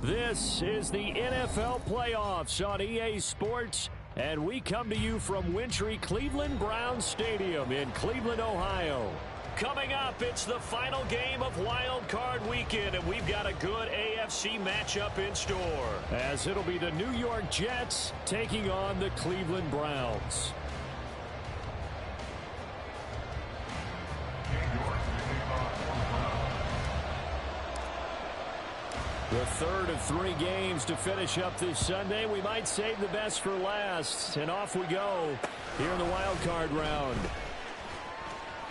This is the NFL playoffs on EA Sports, and we come to you from wintry Cleveland Browns Stadium in Cleveland, Ohio. Coming up, it's the final game of Wildcard Weekend, and we've got a good AFC matchup in store, as it'll be the New York Jets taking on the Cleveland Browns. The third of 3 games to finish up this Sunday. We might save the best for last. And off we go here in the wild card round.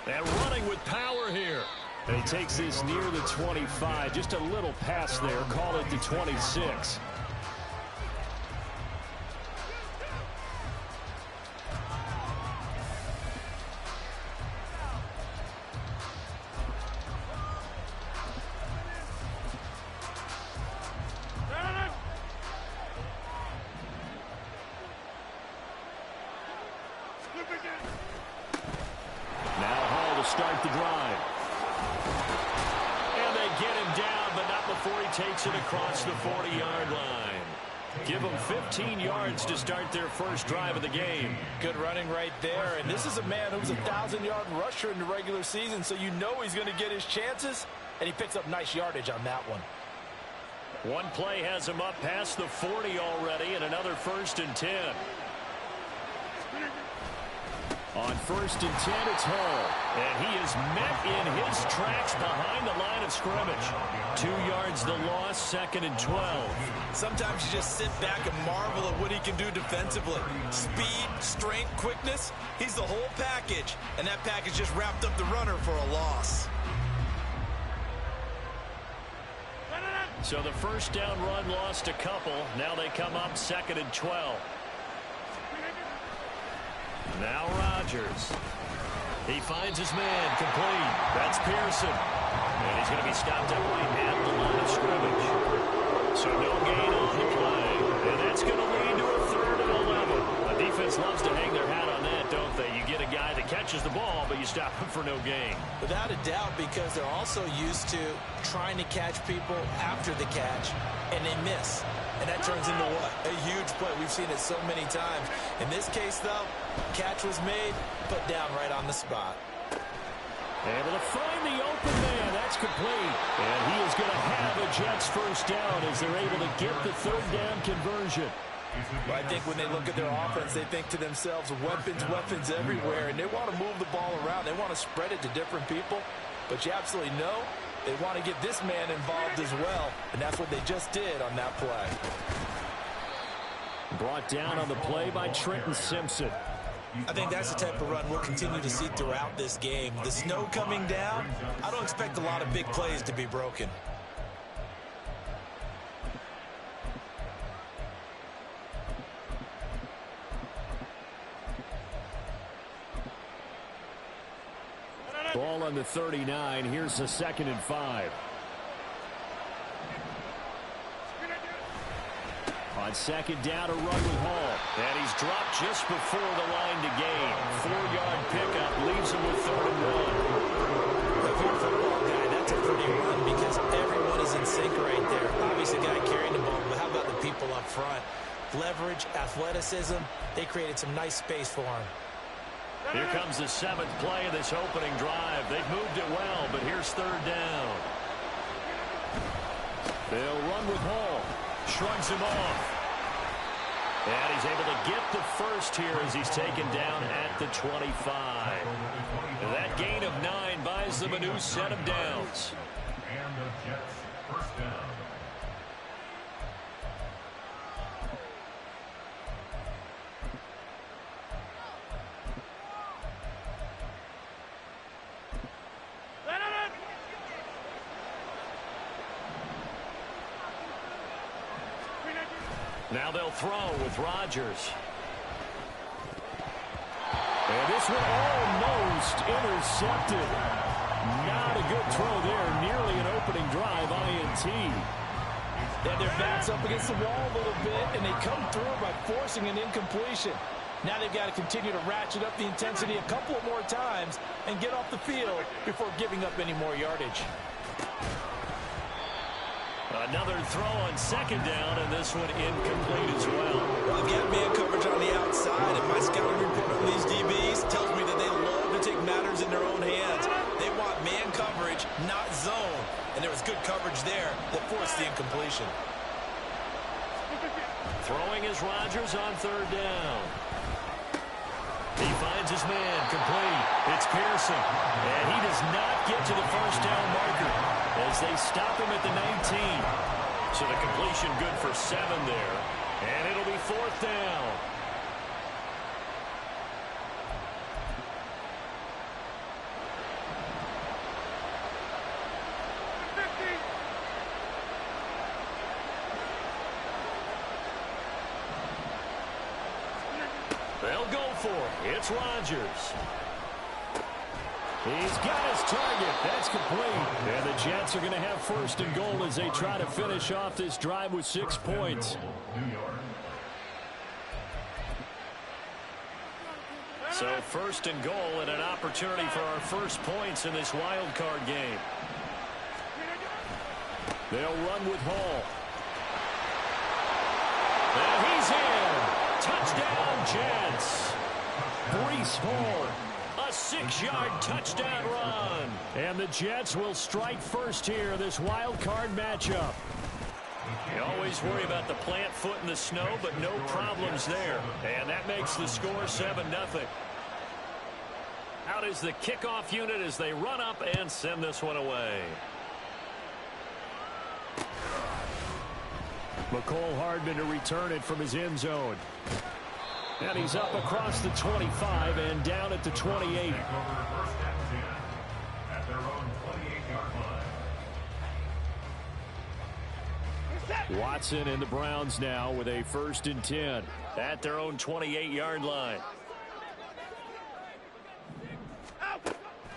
And running with power here. And he takes this near the 25. Just a little pass there. Call it the 26. Start the drive. And they get him down, but not before he takes it across the 40-yard line. Give them 15 yards to start their first drive of the game. Good running right there. And this is a man who's a 1,000-yard rusher in the regular season, so you know he's going to get his chances, and he picks up nice yardage on that one. One play has him up past the 40 already, and another 1st and 10. On 1st and 10, it's Hall. And he is met in his tracks behind the line of scrimmage. 2 yards the loss, 2nd and 12. Sometimes you just sit back and marvel at what he can do defensively. Speed, strength, quickness. He's the whole package. And that package just wrapped up the runner for a loss. So the first down run lost a couple. Now they come up 2nd and 12. Now Rodgers. He finds his man complete. That's Pearson. And he's going to be stopped up right at the line of scrimmage. So no gain on the play. And that's going to lead to a 3rd and 11. The defense loves to hang their hat on that, don't they? You get a guy that catches the ball, but you stop him for no gain. Without a doubt, because they're also used to trying to catch people after the catch, and they miss. And that turns into what? A huge play. We've seen it so many times. In this case, though, catch was made, put down right on the spot. Able to find the open man. That's complete. And he is going to have a Jets first down as they're able to get the 3rd down conversion. Well, I think when they look at their offense, they think to themselves, weapons everywhere, and they want to move the ball around. They want to spread it to different people. But you absolutely know they want to get this man involved as well, and that's what they just did on that play. Brought down on the play by Trenton Simpson. I think that's the type of run we'll continue to see throughout this game. The snow coming down, I don't expect a lot of big plays to be broken. Ball on the 39. Here's a 2nd and 5. On 2nd down, a run with Hall. And he's dropped just before the line to gain. 4-yard pickup leaves him with 3rd and 1. If you're a football guy, that's a pretty run because everyone is in sync right there. Obviously, the guy carrying the ball, but how about the people up front? Leverage, athleticism, they created some nice space for him. Here comes the 7th play of this opening drive. They've moved it well, but here's 3rd down. They'll run with Hall. Shrugs him off. And he's able to get the first here as he's taken down at the 25. That gain of 9 buys them a new set of downs. And the Jets first down. Now they'll throw with Rodgers. And this one almost intercepted. Not a good throw there. Nearly an opening drive, INT. And their back's up against the wall a little bit, and they come through by forcing an incompletion. Now they've got to continue to ratchet up the intensity a couple of more times and get off the field before giving up any more yardage. Another throw on second down, and this one incomplete as well. Well, they've got man coverage on the outside, and my scouting report on these DBs tells me that they love to take matters in their own hands. They want man coverage, not zone. And there was good coverage there that forced the incompletion. Throwing is Rodgers on third down. He finds his man, complete. It's Pearson. And he does not get to the first down marker as they stop him at the 19. So the completion good for 7 there. And it'll be fourth down. They'll go for it. It's Rodgers. He's got his target. That's complete. And the Jets are going to have first and goal as they try to finish off this drive with 6 points. So first and goal and an opportunity for our first points in this wild card game. They'll run with Hall. And he's in. Touchdown, Jets. Breece Hall, a 6-yard touchdown run. And the Jets will strike first here, this wild card matchup. You always worry about the plant foot in the snow, but no problems there. And that makes the score 7-0. Out is the kickoff unit as they run up and send this one away. McCole Hardman to return it from his end zone. And he's up across the 25 and down at the 28. Watson and the Browns now with a 1st and 10 at their own 28-yard line.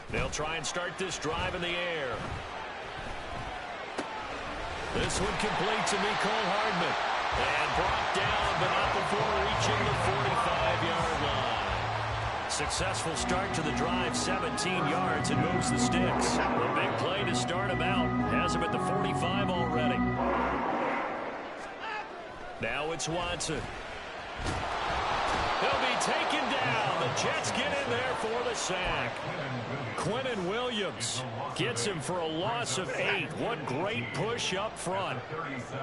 They'll try and start this drive in the air. This one complete to McCole Hardman. And brought down, but not before reaching the 45-yard line. Successful start to the drive, 17 yards, and moves the sticks. A big play to start him out. Has him at the 45 already. Now it's Watson. He'll be taken down. The Jets get in there for the sack. Quinnen Williams gets him for a loss of 8. What great push up front.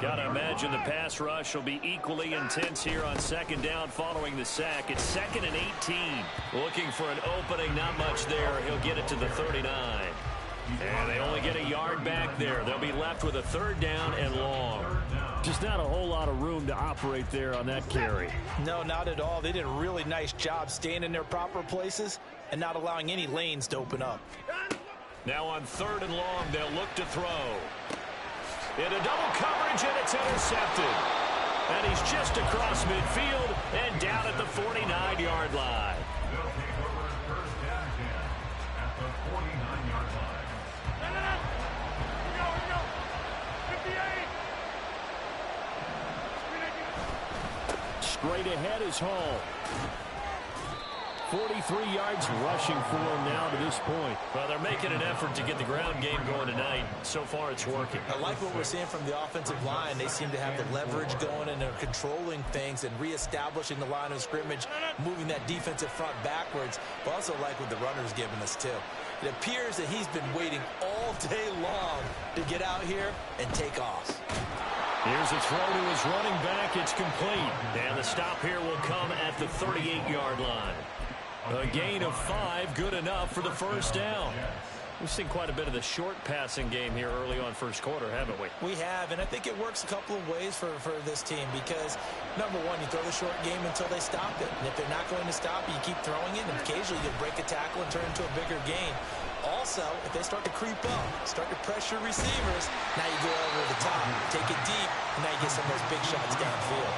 Gotta imagine the pass rush will be equally intense here on second down following the sack. It's 2nd and 18. Looking for an opening, not much there. He'll get it to the 39. And they only get a yard back there. They'll be left with a 3rd down and long. Just not a whole lot of room to operate there on that carry. No, not at all. They did a really nice job staying in their proper places and not allowing any lanes to open up. Now on 3rd and long, they'll look to throw. Into double coverage, and it's intercepted. And he's just across midfield and down at the 49-yard line. Straight ahead is Hall. 43 yards rushing for him now to this point. Well, they're making an effort to get the ground game going tonight. So far, it's working. I like what we're seeing from the offensive line. They seem to have the leverage going, and they're controlling things and reestablishing the line of scrimmage, moving that defensive front backwards. But also like what the runner's giving us, too. It appears that he's been waiting all day long to get out here and take off. Here's a throw to his running back. It's complete. And the stop here will come at the 38-yard line. A gain of 5, good enough for the first down. We've seen quite a bit of the short passing game here early on first quarter, haven't we? We have, and I think it works a couple of ways for this team because, number one, you throw the short game until they stop it. And if they're not going to stop it, you keep throwing it, and occasionally you'll break a tackle and turn it into a bigger gain. Also, if they start to creep up, start to pressure receivers, now you go over the top, take it deep, and now you get some of those big shots downfield.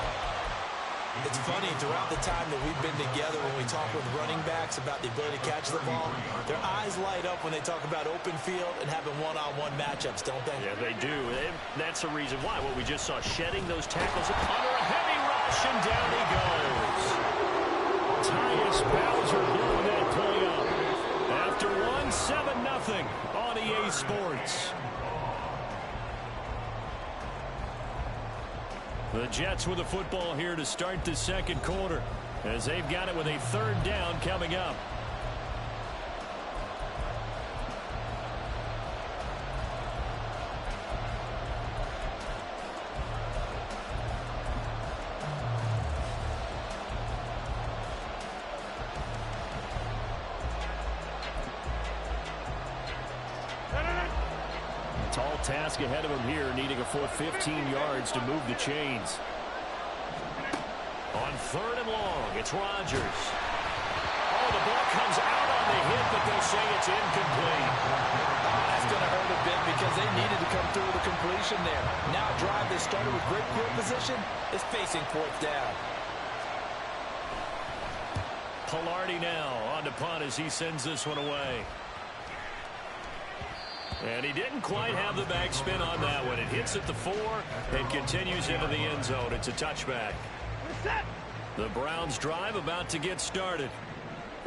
It's funny, throughout the time that we've been together, when we talk with running backs about the ability to catch the ball, their eyes light up when they talk about open field and having one-on-one matchups, don't they? Yeah, they do. And that's the reason why. What we just saw, shedding those tackles under a heavy rush, and down he goes. Tyus Bowser blowing that play up. After one, 7-0 on EA Sports. The Jets with the football here to start the second quarter, as they've got it with a third down coming up. Tall task ahead of him here, needing a full 15 yards to move the chains. On third and long, it's Rodgers. Oh, the ball comes out on the hit, but they'll say it's incomplete. That's going to hurt a bit because they needed to come through with a completion there. Now a drive that started with great field position is facing fourth down. Pilardi now on to punt as he sends this one away. And he didn't quite have the backspin on that one. It hits at the 4 and continues into the end zone. It's a touchback. The Browns drive about to get started.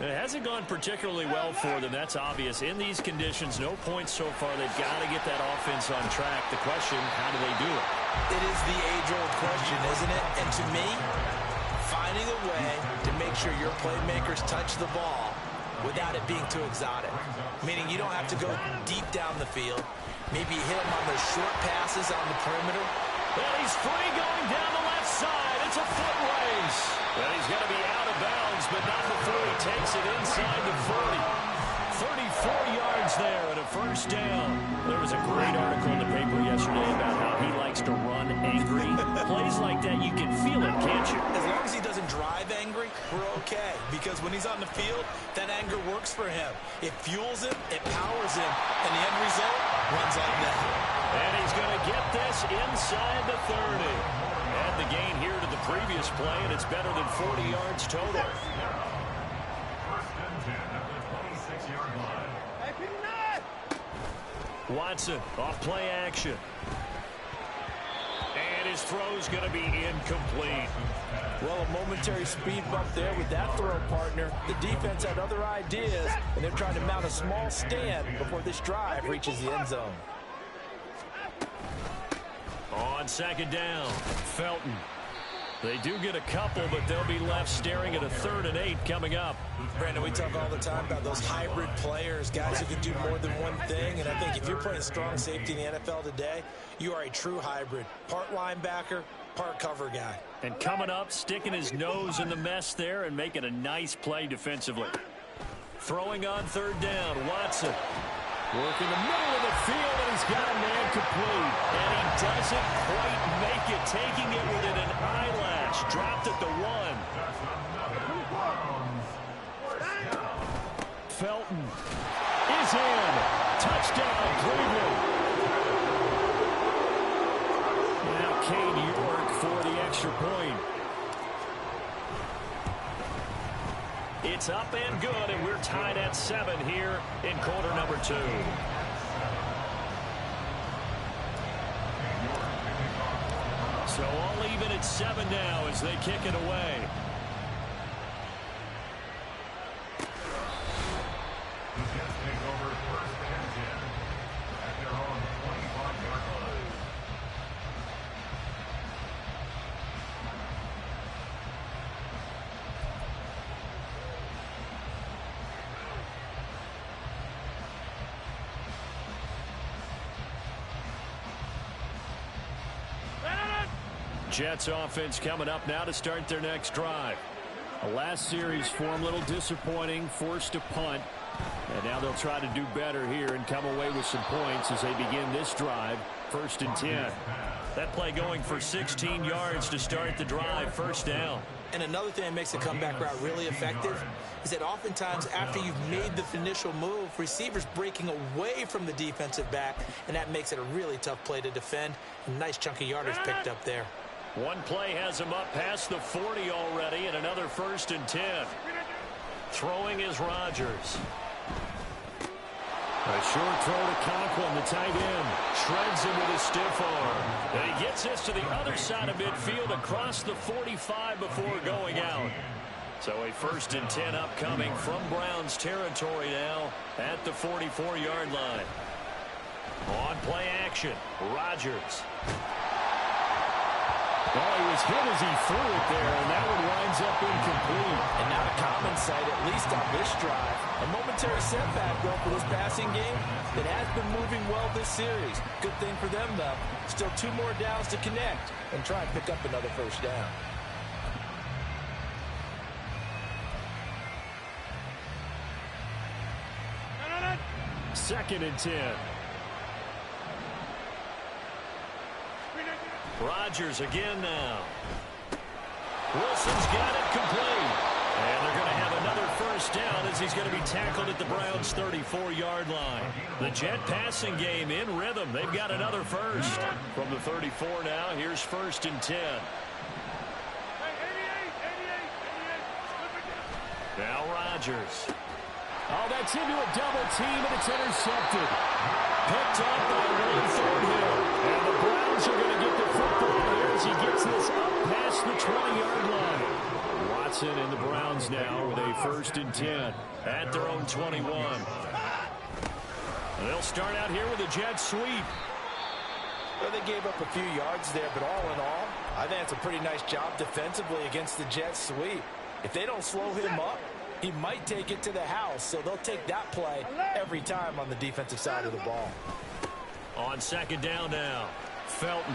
It hasn't gone particularly well for them. That's obvious. In these conditions, no points so far. They've got to get that offense on track. The question, how do they do it? It is the age-old question, isn't it? And to me, finding a way to make sure your playmakers touch the ball without it being too exotic. Meaning you don't have to go deep down the field. Maybe hit him on those short passes on the perimeter. And he's free going down the left side. It's a foot race. And he's going to be out of bounds, but not before he takes it inside the 40. 34 yards there and a first down. There was a great article in the paper yesterday about how he likes to run angry. Plays like that, you can feel it, can't you? As long as he doesn't drive angry, we're okay. Because when he's on the field, that anger works for him. It fuels him, it powers him, and the end result runs like that. And he's going to get this inside the 30. Add the gain here to the previous play, and it's better than 40 yards total. Watson off play action. And his throw's going to be incomplete. Well, a momentary speed bump there with that throw partner. The defense had other ideas, and they're trying to mount a small stand before this drive reaches the end zone. On second down, Felton. They do get a couple, but they'll be left staring at a 3rd and 8 coming up. Brandon, we talk all the time about those hybrid players, guys who can do more than one thing. And I think if you're playing strong safety in the NFL today, you are a true hybrid. Part linebacker, part cover guy. And coming up, sticking his nose in the mess there and making a nice play defensively. Throwing on 3rd down, Watson. Working the middle of the field, and he's got a man complete. And he doesn't quite make it, taking it within an eyelash. Dropped at the 1. Felton is in. Touchdown, Cleveland. Now Cade York for the extra point. It's up and good, and we're tied at 7 here in quarter number 2. So all even at 7 now as they kick it away. The Jets take over 1st and 10 at their own 25-yard line. Jets offense coming up now to start their next drive. The last series for them, a little disappointing, forced to punt. And now they'll try to do better here and come away with some points as they begin this drive, 1st and 10. That play going for 16 yards to start the drive, 1st down. And another thing that makes the comeback route really effective is that oftentimes after you've made the initial move, receivers breaking away from the defensive back, and that makes it a really tough play to defend. A nice chunk of yardage picked up there. One play has him up past the 40 already, and another 1st and 10. Throwing is Rodgers. A short throw to Conklin, the tight end. Shreds him with a stiff arm. And he gets this to the other side of midfield across the 45 before going out. So a 1st and 10 upcoming from Browns territory now at the 44-yard line. On play action, Rodgers. Oh, he was hit as he threw it there, and that one winds up incomplete. And not a common sight, at least on this drive. A momentary setback, though, for this passing game that has been moving well this series. Good thing for them, though. Still 2 more downs to connect and try and pick up another 1st down. Second and 10. Rodgers again now. Wilson's got it complete. And they're going to have another 1st down as he's going to be tackled at the Browns' 34-yard line. The Jet passing game in rhythm. They've got another 1st. From the 34 now, here's 1st and 10. Now Rodgers. Oh, that's into a double team, and it's intercepted. Picked up by Wayne Thornhill. And the Browns are going to get the football here as he gets this up past the 20-yard line. Watson and the Browns now with a 1st and 10 at their own 21. And they'll start out here with a jet sweep. Well, they gave up a few yards there, but all in all, I think it's a pretty nice job defensively against the jet sweep. If they don't slow him up, he might take it to the house, so they'll take that play every time on the defensive side of the ball. On 2nd down now, Felton.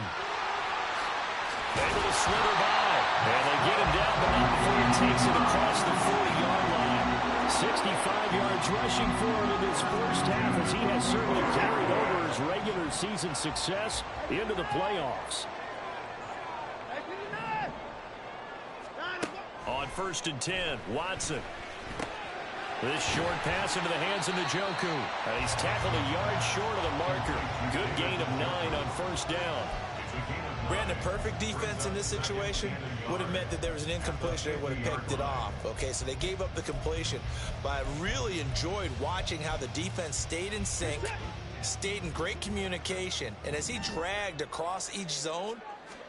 Able to slither by, and they get him down, but not before he takes it across the 40-yard line. 65 yards rushing for him in this 1st half, as he has certainly carried over his regular season success into the playoffs. On 1st and 10, Watson. This short pass into the hands of Njoku. And he's tackled a yard short of the marker. Good gain of 9 on 1st down. Brandon, perfect defense in this situation would have meant that there was an incompletion. They would have picked it off. Okay, so they gave up the completion. But I really enjoyed watching how the defense stayed in sync, stayed in great communication. And as he dragged across each zone,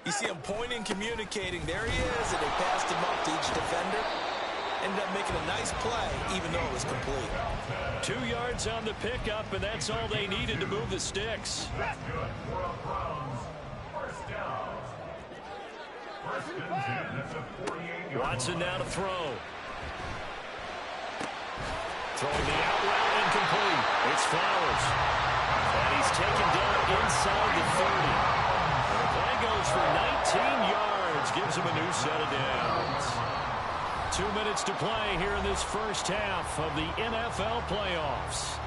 you see him pointing, communicating. There he is, and they passed him up to each defender. Ended up making a nice play, even though it was complete. 2 yards on the pickup, and that's all they needed to move the sticks. That's good for a Browns 1st down. 1st and 10 at the 48-yard Watson line. now to throw. Throwing the out route incomplete. It's Flowers. And he's taken down inside the 30. And the play goes for 19 yards. Gives him a new set of downs. 2 minutes to play here in this 1st half of the NFL playoffs.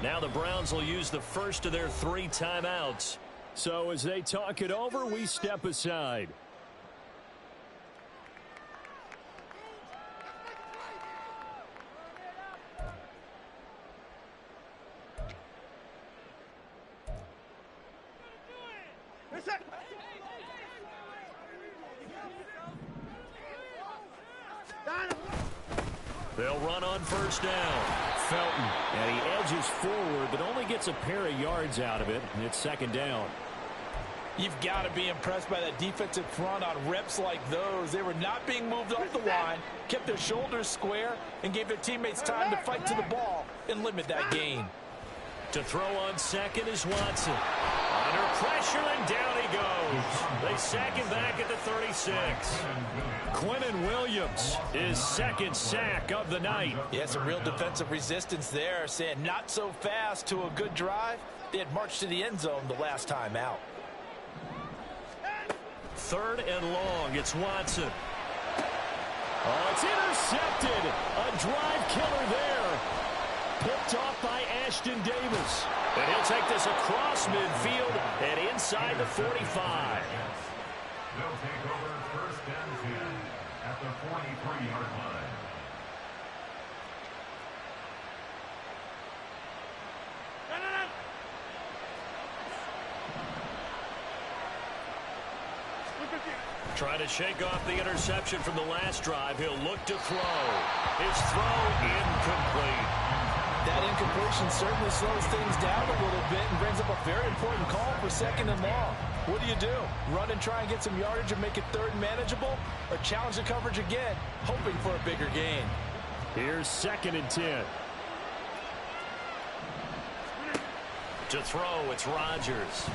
Now the Browns will use the first of their 3 timeouts. So as they talk it over, we step aside. They'll run on 1st down. Felton, and he edges forward, but only gets a pair of yards out of it, and it's 2nd down. You've got to be impressed by that defensive front on reps like those. They were not being moved off the line, kept their shoulders square, and gave their teammates time to fight to the ball and limit that gain. To throw on 2nd is Watson. Under pressure, and down he goes. They sack him back at the 36. Quinnen Williams, his second sack of the night. Yeah, some real defensive resistance there, saying not so fast to a good drive. They had marched to the end zone the last time out. Third and long, it's Watson. Oh, it's intercepted. A drive killer there. Picked off by Ashton Davis. And he'll take this across midfield and inside the 45. They'll take over first and 10 at the 43-yard line. Trying to shake off the interception from the last drive. He'll look to throw. His throw incomplete. That incompletion certainly slows things down a little bit and brings up a very important call for second and long. What do? Run and try and get some yardage and make it third and manageable? Or challenge the coverage again, hoping for a bigger gain? Here's second and 10. To throw, it's Rodgers.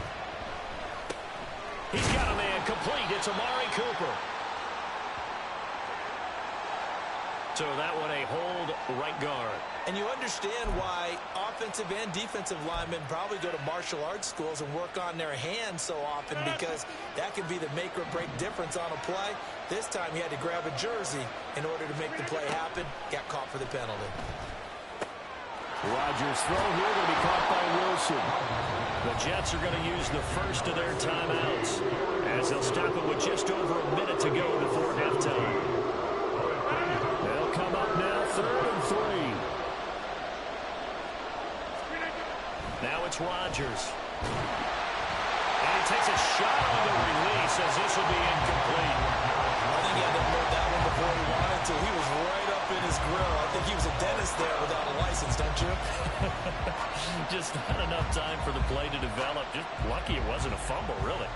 He's got a man complete. It's Amari Cooper. So that one a hold right guard. And you understand why offensive and defensive linemen probably go to martial arts schools and work on their hands so often, because that can be the make or break difference on a play. This time he had to grab a jersey in order to make the play happen. Got caught for the penalty. Rodgers' throw here will be caught by Wilson. The Jets are going to use the first of their timeouts as they'll stop it with just over a minute to go before halftime. They'll come up now, 3rd and 3. Now it's Rodgers. And he takes a shot on the release as this will be incomplete. I think he had to load that one before he wanted to. He was right up in his grill. I think he was a dentist there without a license, don't you? Just not enough time for the play to develop. Just lucky it wasn't a fumble, really.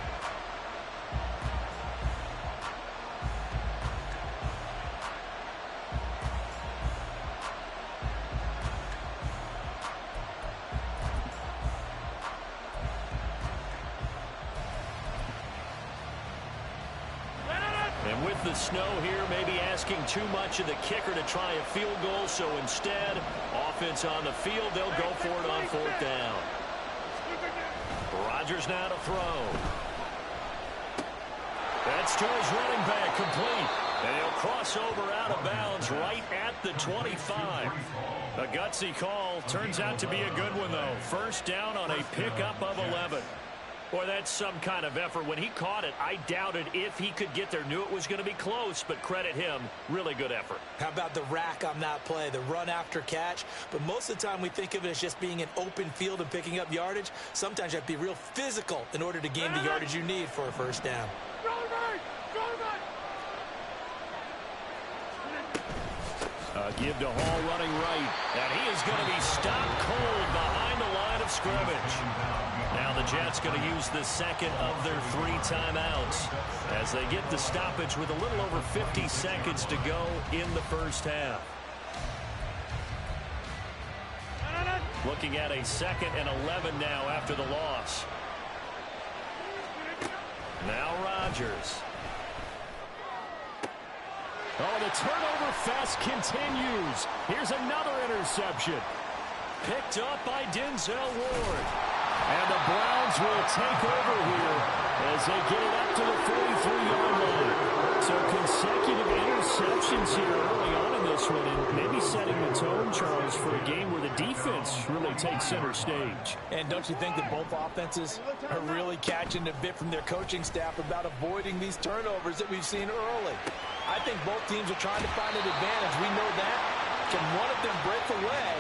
And with the snow here, maybe asking too much of the kicker to try a field goal. So instead, offense on the field, they'll go for it on 4th down. Rodgers now to throw. That's to his running back, complete. And he'll cross over out of bounds right at the 25. A gutsy call. Turns out to be a good one, though. First down on a pickup of 11. Boy, that's some kind of effort. When he caught it, I doubted if he could get there. Knew it was going to be close, but credit him. Really good effort. How about the rack on that play, the run after catch? But most of the time we think of it as just being an open field and picking up yardage. Sometimes you have to be real physical in order to gain the yardage you need for a first down. Give to Hall running right. And he is going to be stopped cold behind the line of scrimmage. Now the Jets going to use the second of their 3 timeouts as they get the stoppage with a little over 50 seconds to go in the first half. Looking at a 2nd and 11 now after the loss. Now Rodgers. Oh, the turnover fest continues. Here's another interception. Picked up by Denzel Ward. And the Browns will take over here as they get it up to the 43-yard line. So consecutive interceptions here early on in this one, and maybe setting the tone, Charles, for a game where the defense really takes center stage. And don't you think that both offenses are really catching a bit from their coaching staff about avoiding these turnovers that we've seen early? I think both teams are trying to find an advantage. We know that. Can one of them break away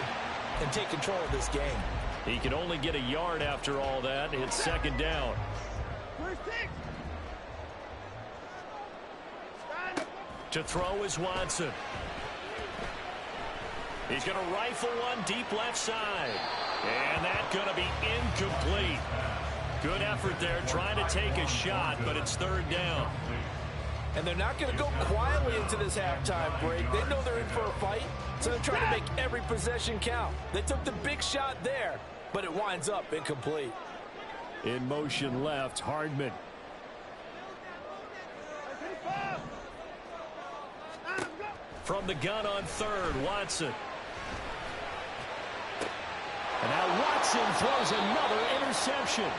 and take control of this game? He can only get a yard after all that. It's 2nd down. To throw is Watson. He's going to rifle one deep left side. And that's going to be incomplete. Good effort there trying to take a shot, but it's 3rd down. And they're not going to go quietly into this halftime break. They know they're in for a fight, so they're trying to make every possession count. They took the big shot there, but it winds up incomplete. In motion left, Hardman. From the gun on third, Watson. And now Watson throws another interception.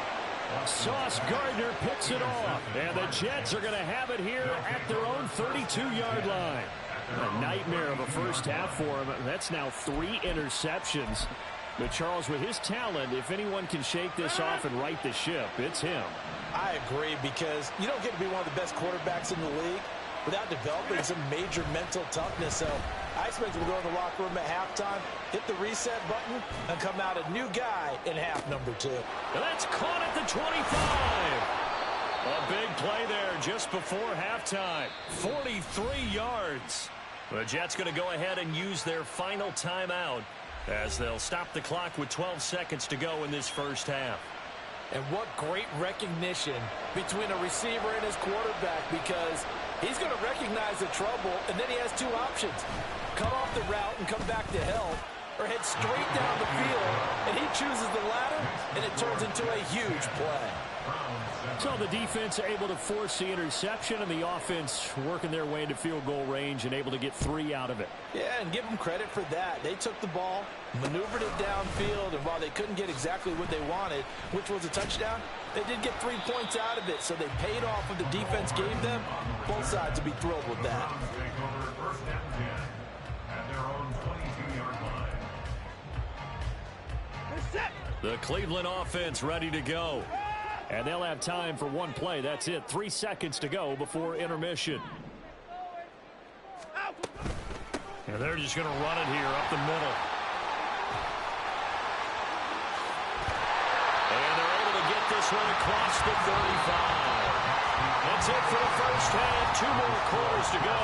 Sauce Gardner picks it off. And the Jets are going to have it here at their own 32-yard line. A nightmare of a first half for him. That's now 3 interceptions. But Charles, with his talent, if anyone can shake this off and right the ship, it's him. I agree, because you don't get to be one of the best quarterbacks in the league without developing some major mental toughness. So I expect him to go in the locker room at halftime, hit the reset button, and come out a new guy in half number 2. And that's caught at the 25. A big play there just before halftime. 43 yards. The Jets going to go ahead and use their final timeout as they'll stop the clock with 12 seconds to go in this first half. And what great recognition between a receiver and his quarterback, because he's going to recognize the trouble, and then he has 2 options. Cut off the route and come back to help, or head straight down the field, and he chooses the latter, and it turns into a huge play. So the defense able to force the interception, and the offense working their way into field goal range and able to get 3 out of it. Yeah, and give them credit for that. They took the ball, maneuvered it downfield, and while they couldn't get exactly what they wanted, which was a touchdown, they did get 3 points out of it, so they paid off what the defense gave them. Both sides will be thrilled with that. First and 10 at their own 22-yard line. The Cleveland offense ready to go. And they'll have time for 1 play. That's it. 3 seconds to go before intermission. And they're just going to run it here up the middle. And they're able to get this one across the 35. That's it for the first half. 2 more quarters to go.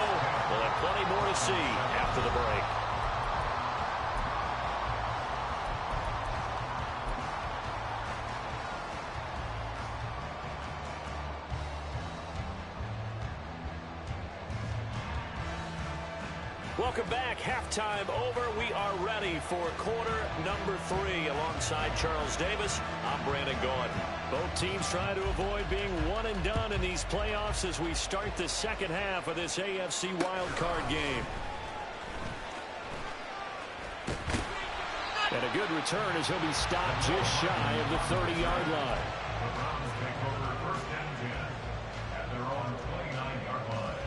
We'll have plenty more to see after the break. Welcome back. Halftime over. We are ready for quarter number 3 alongside Charles Davis. I'm Brandon Gaudin. Both teams trying to avoid being one and done in these playoffs as we start the second half of this AFC Wildcard game. And a good return as he'll be stopped just shy of the 30-yard line. The Browns take over first and 10 at their own 29-yard line.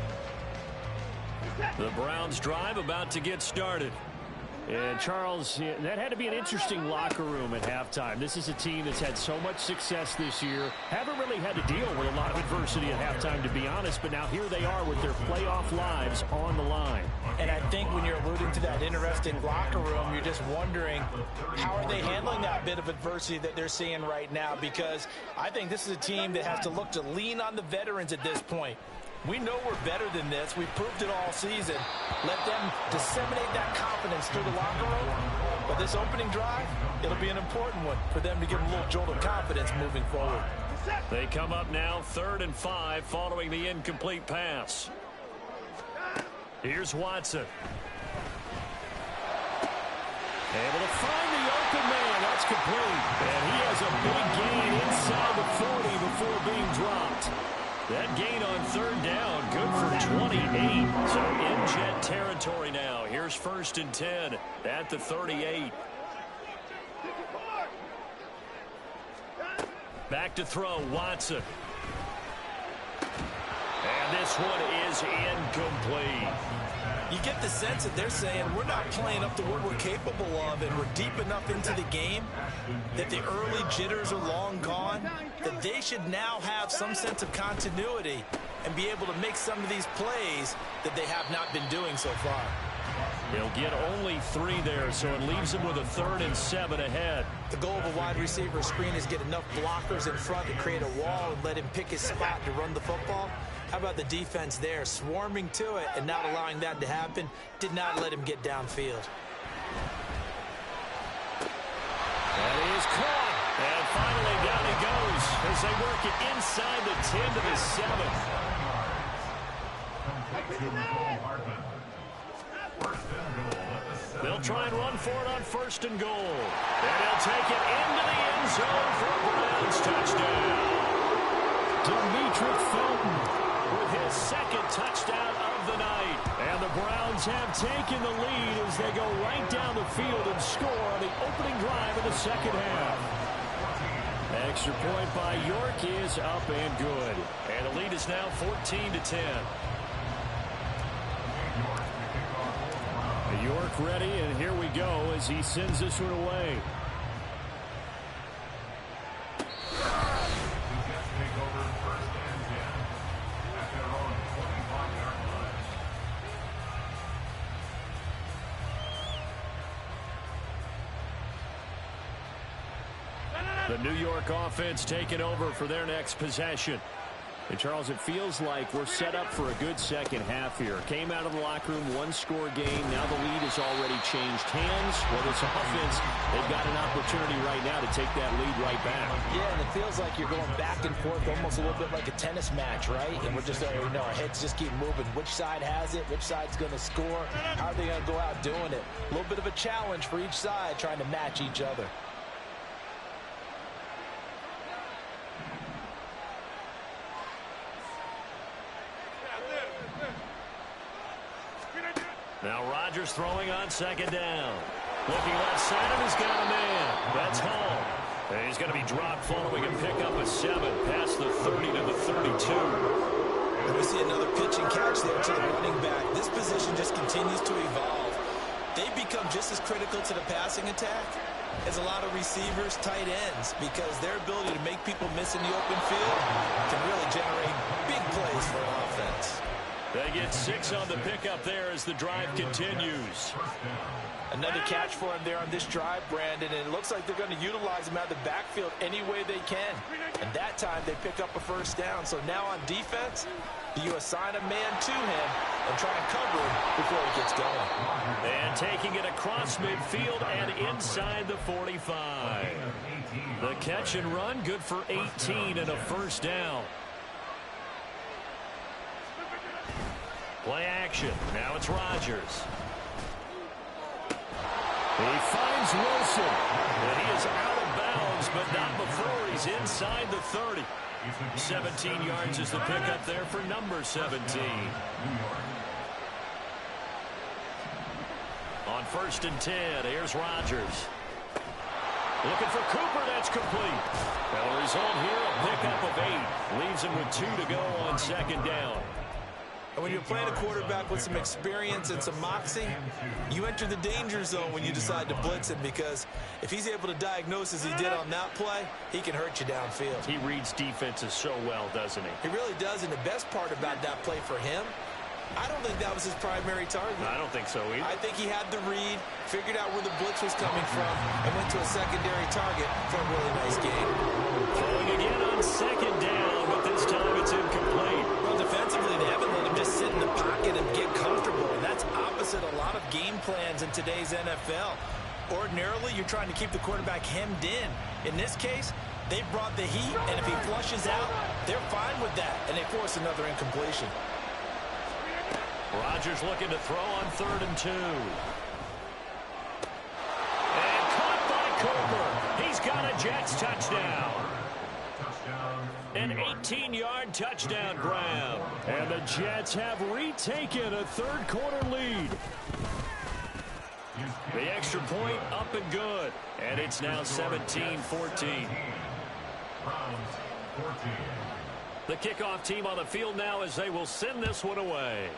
The Browns drive about to get started. And Charles, that had to be an interesting locker room at halftime. This is a team that's had so much success this year. Haven't really had to deal with a lot of adversity at halftime, to be honest. But now here they are with their playoff lives on the line. And I think when you're alluding to that interesting locker room, you're just wondering how are they handling that bit of adversity that they're seeing right now, because I think this is a team that has to look to lean on the veterans at this point. We know we're better than this. We've proved it all season. Let them disseminate that confidence through the locker room. But this opening drive, it'll be an important one for them to give them a little jolt of confidence moving forward. They come up now 3rd and 5 following the incomplete pass. Here's Watson. Able to find the open man. That's complete. And he has a big gain inside the 40 before being dropped. That gain on 3rd down, good for 28. So in Jet territory now. Here's 1st and 10 at the 38. Back to throw, Watson. And this one is incomplete. You get the sense that they're saying we're not playing up to what we're capable of, and we're deep enough into the game that the early jitters are long gone, that they should now have some sense of continuity and be able to make some of these plays that they have not been doing so far. They'll get only 3 there, so it leaves them with a 3rd and 7 ahead. The goal of a wide receiver screen is get enough blockers in front to create a wall and let him pick his spot to run the football. How about the defense there, swarming to it and not allowing that to happen? Did not let him get downfield. That is caught. And finally down he goes as they work it inside the 10 to the 7. They'll try and run for it on 1st and goal. And they'll take it into the end zone for a Browns touchdown. Demetric Felton with his second touchdown of the night. And the Browns have taken the lead as they go right down the field and score on the opening drive of the second half. Extra point by York is up and good. And the lead is now 14-10. York ready, and here we go as he sends this one away. The New York offense taking over for their next possession. And Charles, it feels like we're set up for a good second half here. Came out of the locker room, one-score game. Now the lead has already changed hands. Well, this offense, they've got an opportunity right now to take that lead right back. Yeah, and it feels like you're going back and forth almost a little bit like a tennis match, right? And we're just, our heads just keep moving. Which side has it? Which side's going to score? How are they going to go out doing it? A little bit of a challenge for each side trying to match each other. Now Rodgers throwing on second down. Looking left side of he's got a man. That's home. And he's going to be dropped following a pickup of 7 past the 30 to the 32. And we see another pitch and catch there to the running back. This position just continues to evolve. They become just as critical to the passing attack as a lot of receivers, tight ends, because their ability to make people miss in the open field can really generate big plays for an offense. They get 6 on the pickup there as the drive continues. Another catch for him there on this drive, Brandon, and it looks like they're going to utilize him out of the backfield any way they can. And that time they pick up a first down. So now on defense, do you assign a man to him and try and cover him before he gets going? And taking it across midfield and inside the 45. The catch and run, good for 18 and a first down. Play action. Now it's Rodgers. He finds Wilson. And he is out of bounds, but not before he's inside the 30. 17 yards is the pickup there for number 17. On 1st and 10, here's Rodgers. Looking for Cooper, that's complete. Well, the result here, a pickup of 8. Leaves him with 2 to go on second down. And when you're playing a quarterback with some experience and some moxie, you enter the danger zone when you decide to blitz him, because if he's able to diagnose as he did on that play, he can hurt you downfield. He reads defenses so well, doesn't he? He really does, and the best part about that play for him, I don't think that was his primary target. I don't think so either. I think he had the read, figured out where the blitz was coming from, and went to a secondary target for a really nice game. Throwing again on second down, but this time it's incomplete. Well, defensively, they haven't let him just sit in the pocket and get comfortable, and that's opposite a lot of game plans in today's NFL. Ordinarily, you're trying to keep the quarterback hemmed in. In this case, they brought the heat, and if he flushes out, they're fine with that, and they force another incompletion. Rodgers looking to throw on 3rd and 2. And caught by Cooper. He's got a Jets touchdown. An 18-yard touchdown grab. And the Jets have retaken a third-quarter lead. The extra point up and good. And it's now 17-14. The kickoff team on the field now as they will send this one away.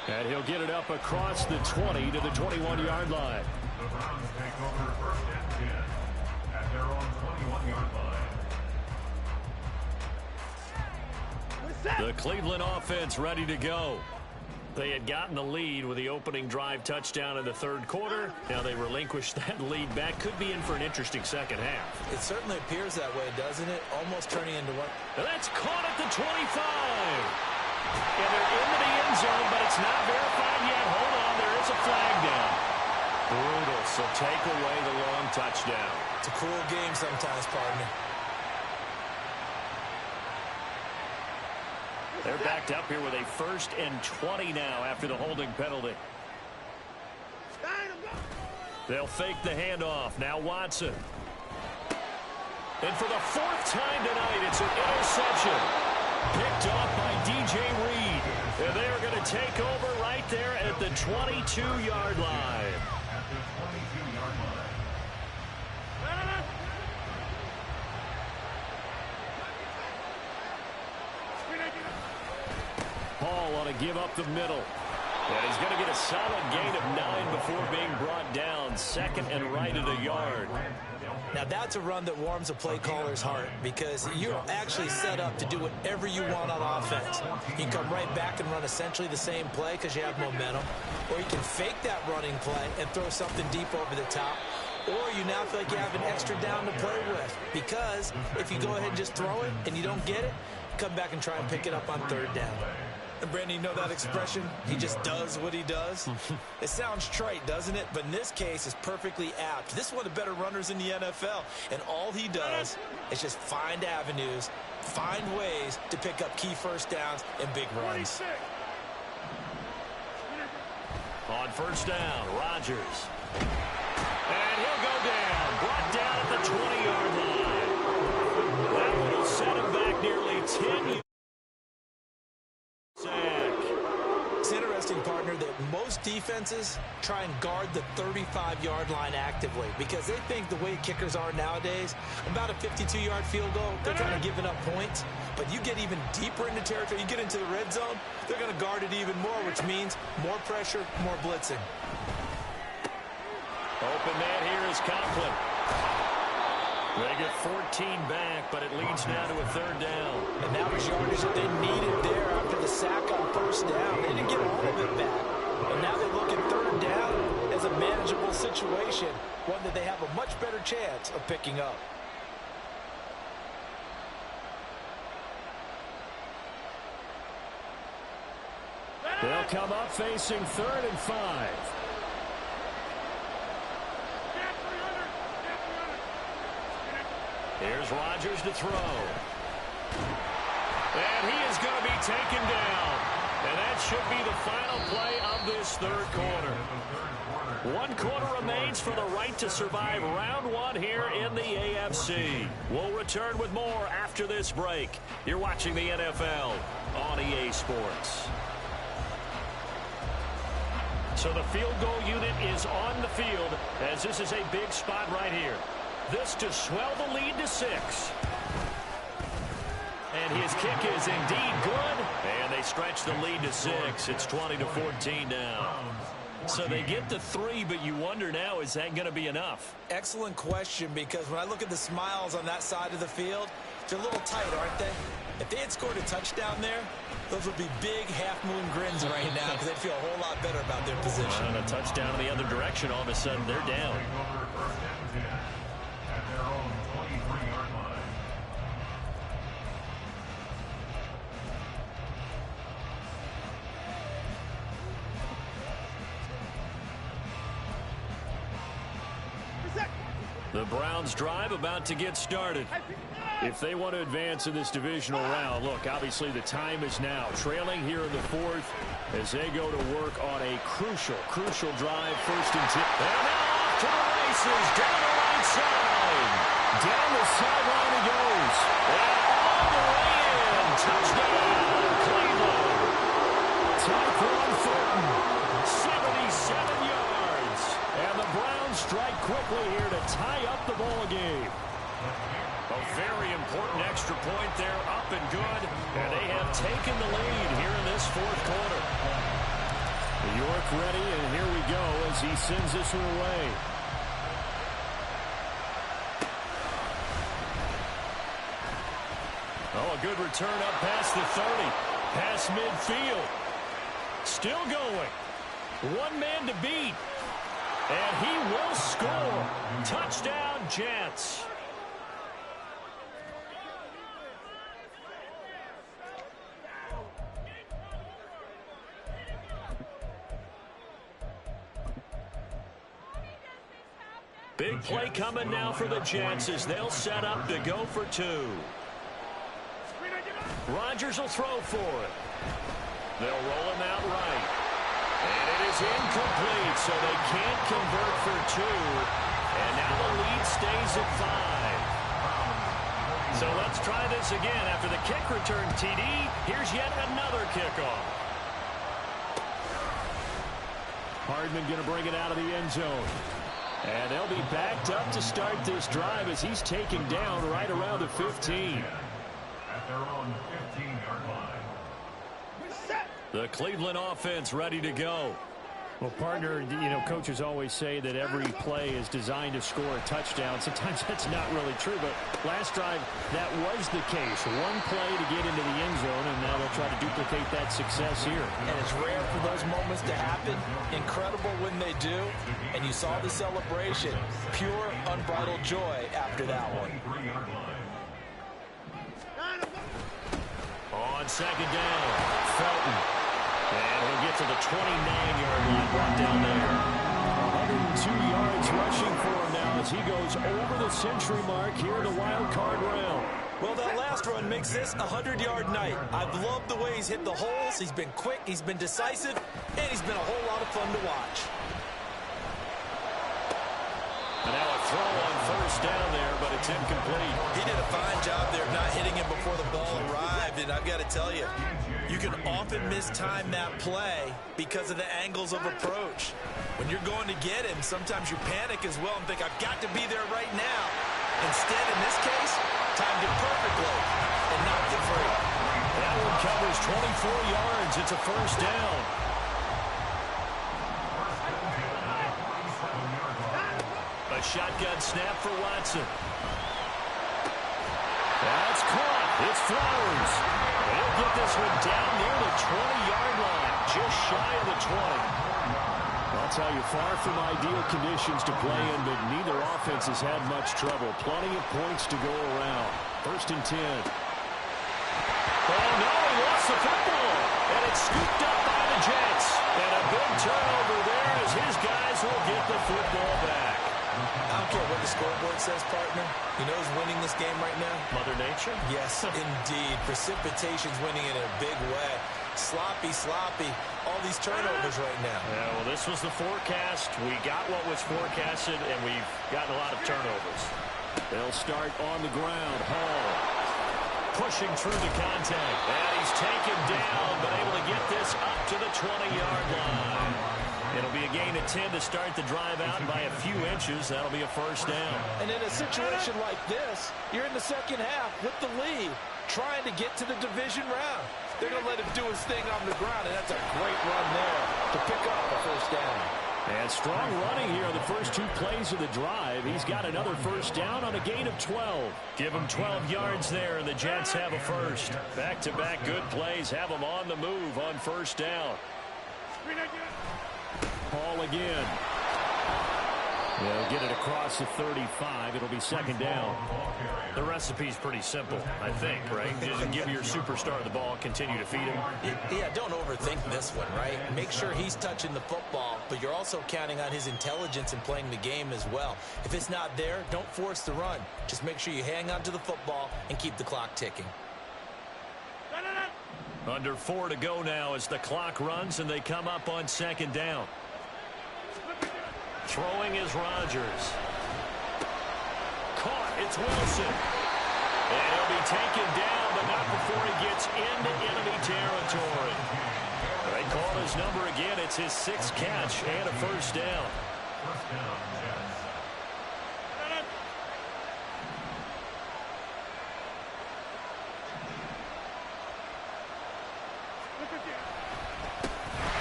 And he'll get it up across the 20 to the 21-yard line. The Browns take over 1st and 10 at their own 21-yard line. The Cleveland offense ready to go. They had gotten the lead with the opening drive touchdown in the 3rd quarter. Now they relinquished that lead back. Could be in for an interesting second half. It certainly appears that way, doesn't it? Almost turning into what? And that's caught at the 25. And they're into the end zone, but it's not verified yet. Hold on, there is a flag down. Brutal, so take away the long touchdown. It's a cruel game sometimes, partner. They're backed up here with a 1st and 20 now after the holding penalty. They'll fake the handoff. Now Watson. And for the fourth time tonight, it's an interception. Picked off by DJ Reed. And they're going to take over right there at the 22-yard line. Paul on a give up the middle. And he's going to get a solid gain of 9 before being brought down. Second and right at a yard. Now, that's a run that warms a play caller's heart because you're actually set up to do whatever you want on offense. You can come right back and run essentially the same play because you have momentum, or you can fake that running play and throw something deep over the top, or you now feel like you have an extra down to play with because if you go ahead and just throw it and you don't get it, come back and try and pick it up on third down. And Brandon, you know that expression? He just does what he does. It sounds trite, doesn't it? But in this case, it's perfectly apt. This is one of the better runners in the NFL. And all he does is just find avenues, find ways to pick up key first downs and big runs. On first down, Rodgers. And he'll go down. Brought down at the 20-yard line. That one will set him back nearly 10 yards. It's interesting, partner, that most defenses try and guard the 35-yard line actively because they think the way kickers are nowadays, about a 52-yard field goal, they're kind of giving up points. But you get even deeper into territory, you get into the red zone, they're going to guard it even more, which means more pressure, more blitzing. Open man here is Conklin. They get 14 back, but it leads now to a third down. And that was yardage that they needed there after the sack on first down. They didn't get all of it back. And now they look at third down as a manageable situation, one that they have a much better chance of picking up. They'll come up facing 3rd and 5. Here's Rodgers to throw. And he is going to be taken down. And that should be the final play of this third quarter. 1 quarter remains for the right to survive round 1 here in the AFC. We'll return with more after this break. You're watching the NFL on EA Sports. So the field goal unit is on the field as this is a big spot right here. This to swell the lead to 6. And his kick is indeed good. And they stretch the lead to 6. It's 20-14 now. So they get the 3, but you wonder now, is that going to be enough? Excellent question, because when I look at the smiles on that side of the field, they're a little tight, aren't they? If they had scored a touchdown there, those would be big half-moon grins right now because they'd feel a whole lot better about their position. And a touchdown in the other direction, all of a sudden they're down. The Browns drive about to get started. If they want to advance in this divisional round, look, obviously the time is now. Trailing here in the 4th as they go to work on a crucial drive. 1st and 10. They're now off to the races. Down the right side. Down the sideline he goes. And all the way in. Touchdown, Cleveland. Tyquan Thornton. 77 yards. And the Browns strike quickly here to tie up the ball game. A very important extra point there, up and good. And they have taken the lead here in this 4th quarter. York ready, and here we go as he sends this one away. Oh, a good return up past the 30. Past midfield. Still going. 1 man to beat. And he will score. Touchdown, Jets. Big play coming now for the Jets as they'll set up to go for 2. Rodgers will throw for it. They'll roll him out right. And it is incomplete, so they can't convert for 2. And now the lead stays at 5. So let's try this again. After the kick return TD, here's yet another kickoff. Hardman going to bring it out of the end zone. And they'll be backed up to start this drive as he's taken down right around the 15. At their own 15-yard line. The Cleveland offense ready to go. Well, partner, you know, coaches always say that every play is designed to score a touchdown. Sometimes that's not really true, but last drive, that was the case. One play to get into the end zone, and now they'll try to duplicate that success here. And it's rare for those moments to happen. Incredible when they do. And you saw the celebration. Pure, unbridled joy after that one. On second down, Felton. And he'll get to the 29-yard line right down there. 102 yards rushing for him now as he goes over the century mark here in the wild card round. Well, that last run makes this a 100-yard night. I've loved the way he's hit the holes. He's been quick, he's been decisive, and he's been a whole lot of fun to watch. And now a throw on first down there, but it's incomplete. He did a fine job there of not hitting him before the ball arrived, and I've got to tell you, you can often mistime that play because of the angles of approach. When you're going to get him, sometimes you panic as well and think, I've got to be there right now. Instead, in this case, timed it perfectly and knocked it free. That one covers 24 yards. It's a first down. A shotgun snap for Watson. That's caught. It's Flowers. They'll get this one down near the 20-yard line, just shy of the 20. I'll tell you, far from ideal conditions to play in, but neither offense has had much trouble. Plenty of points to go around. First and 10. Oh, no, he lost the football. And it's scooped up by the Jets. And a big turnover there as his guys will get the football back. I don't care what the scoreboard says, partner. You know who's winning this game right now? Mother Nature? Yes, indeed. Precipitation's winning in a big way. Sloppy, sloppy. All these turnovers right now. Yeah, well, this was the forecast. We got what was forecasted, and we've gotten a lot of turnovers. They'll start on the ground. Hall pushing through the contact. And he's taken down, but able to get this up to the 20-yard line. It'll be a gain of 10 to start the drive out, and by a few inches, that'll be a first down. And in a situation like this, you're in the second half with the lead, trying to get to the division round. They're going to let him do his thing on the ground, and that's a great run there to pick up a first down. And strong running here on the first two plays of the drive. He's got another first down on a gain of 12. Give him 12 yards there, and the Jets have a first. Back-to-back good plays have them on the move on first down. Paul again. They'll get it across the 35. It'll be second down. The recipe's pretty simple, I think, right? Just give your superstar the ball, continue to feed him. Yeah, don't overthink this one, right? Make sure he's touching the football, but you're also counting on his intelligence in playing the game as well. If it's not there, don't force the run. Just make sure you hang on to the football and keep the clock ticking. Under 4 to go now as the clock runs and they come up on second down. Throwing is Rodgers. Caught. It's Wilson. And he'll be taken down, but not before he gets into enemy territory. They call his number again. It's his 6th catch and a first down. First down, Jets.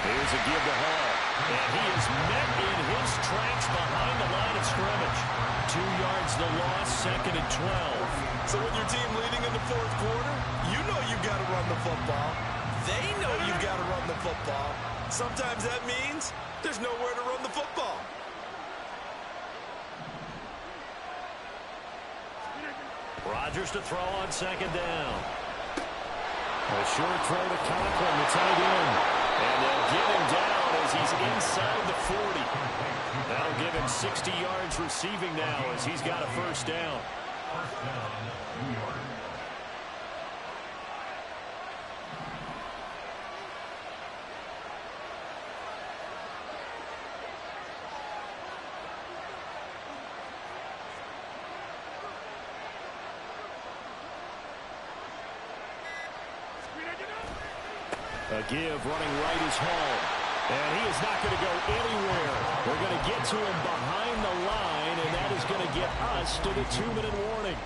Here's a give to Hall. And he is met in his tracks behind the line of scrimmage. 2 yards the loss, second and 12. So with your team leading in the fourth quarter, you know you've got to run the football. They know you've got to run the football. Sometimes that means there's nowhere to run the football. Rodgers to throw on second down. A short throw to Conklin, the tight end. And they'll get him down as he's inside the 40. That'll give him 60 yards receiving now as he's got a first down. First down, New York. A give running right is Hall. And he is not going to go anywhere. They're going to get to him behind the line, and that is going to get us to the 2-minute warning.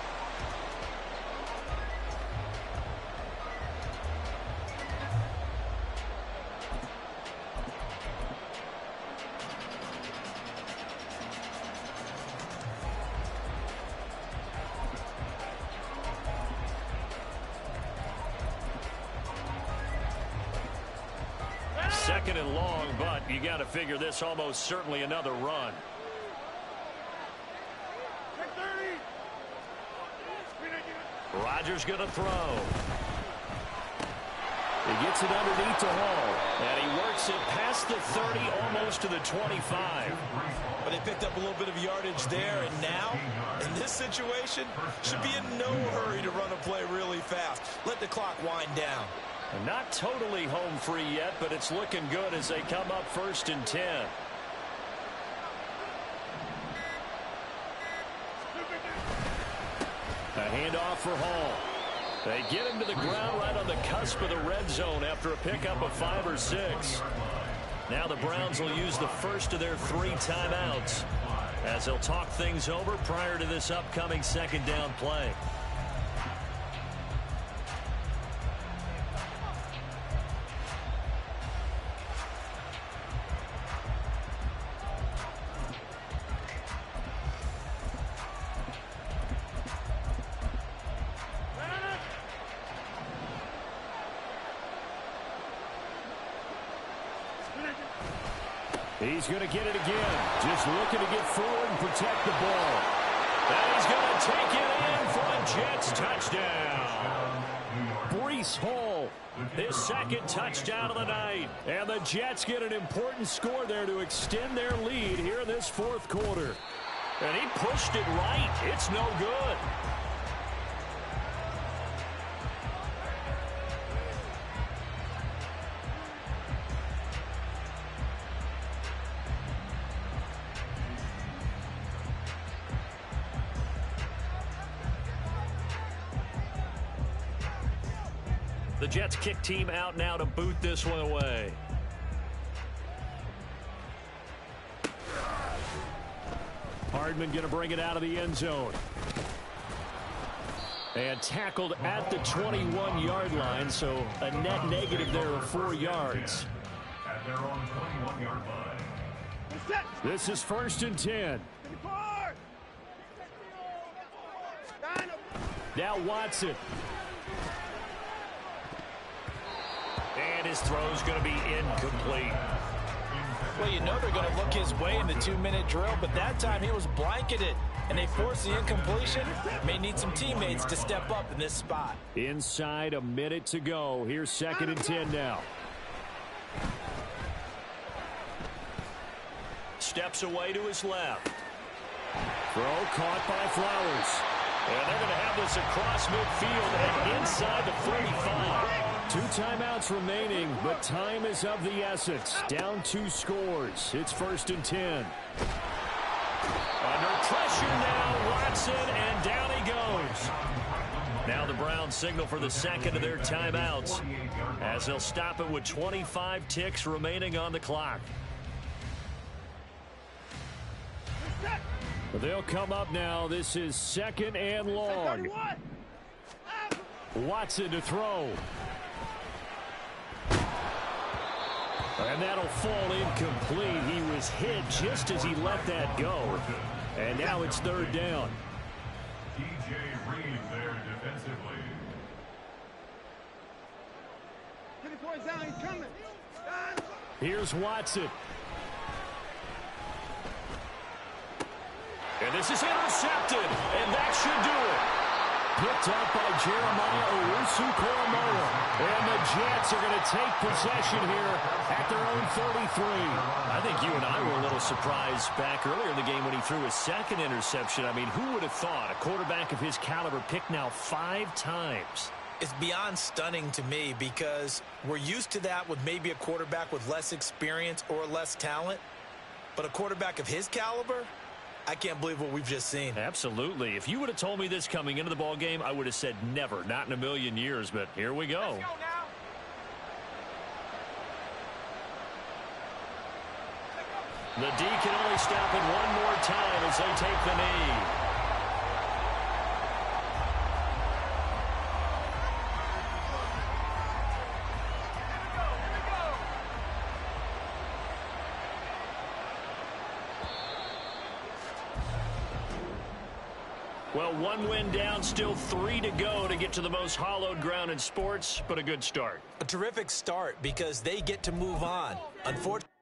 Second and long, but you got to figure this almost certainly another run. Rodgers going to throw. He gets it underneath to Hall, and he works it past the 30, almost to the 25. But they picked up a little bit of yardage there, and now, in this situation, should be in no hurry to run a play really fast. Let the clock wind down. Not totally home free yet, but it's looking good as they come up 1st and 10. A handoff for Hall. They get him to the ground right on the cusp of the red zone after a pickup of 5 or 6. Now the Browns will use the first of their 3 timeouts as they'll talk things over prior to this upcoming second down play. He's going to get it again. Just looking to get forward and protect the ball. And he's going to take it in for a Jets touchdown. Breece Hall, his second touchdown of the night. And the Jets get an important score there to extend their lead here in this 4th quarter. And he pushed it right. It's no good. The Jets kick team out now to boot this one away. Hardman going to bring it out of the end zone. And tackled at the 21-yard line, so a net negative there of 4 yards. At their own 21-yard line. This is 1st and 10. Now Watson. And his throw's going to be incomplete. Well, you know they're going to look his way in the 2-minute drill, but that time he was blanketed, and they forced the incompletion. May need some teammates to step up in this spot. Inside a minute to go. Here's 2nd and 10 now. Steps away to his left. Throw caught by Flowers. And they're going to have this across midfield and inside the 35. 2 timeouts remaining, but time is of the essence. Down 2 scores. It's 1st and 10. Under pressure now, Watson, and down he goes. Now the Browns signal for the second of their timeouts as they'll stop it with 25 ticks remaining on the clock. They'll come up now. This is 2nd and long. Watson to throw. And that'll fall incomplete. He was hit just as he let that go. And now it's 3rd down. DJ Reed there defensively. Here's Watson. And this is intercepted. And that should do it. Picked up by Jeremiah Owusu-Koramoah. And the Jets are going to take possession here at their own 33. I think you and I were a little surprised back earlier in the game when he threw his 2nd interception. I mean, who would have thought a quarterback of his caliber picked now 5 times? It's beyond stunning to me because we're used to that with maybe a quarterback with less experience or less talent. But a quarterback of his caliber, I can't believe what we've just seen. Absolutely. If you would have told me this coming into the ball game, I would have said never, not in a million years. But here we go. The D can only stop it one more time as they take the knee. Well, one win down, still 3 to go to get to the most hallowed ground in sports, but a good start. A terrific start because they get to move on. Unfortunately,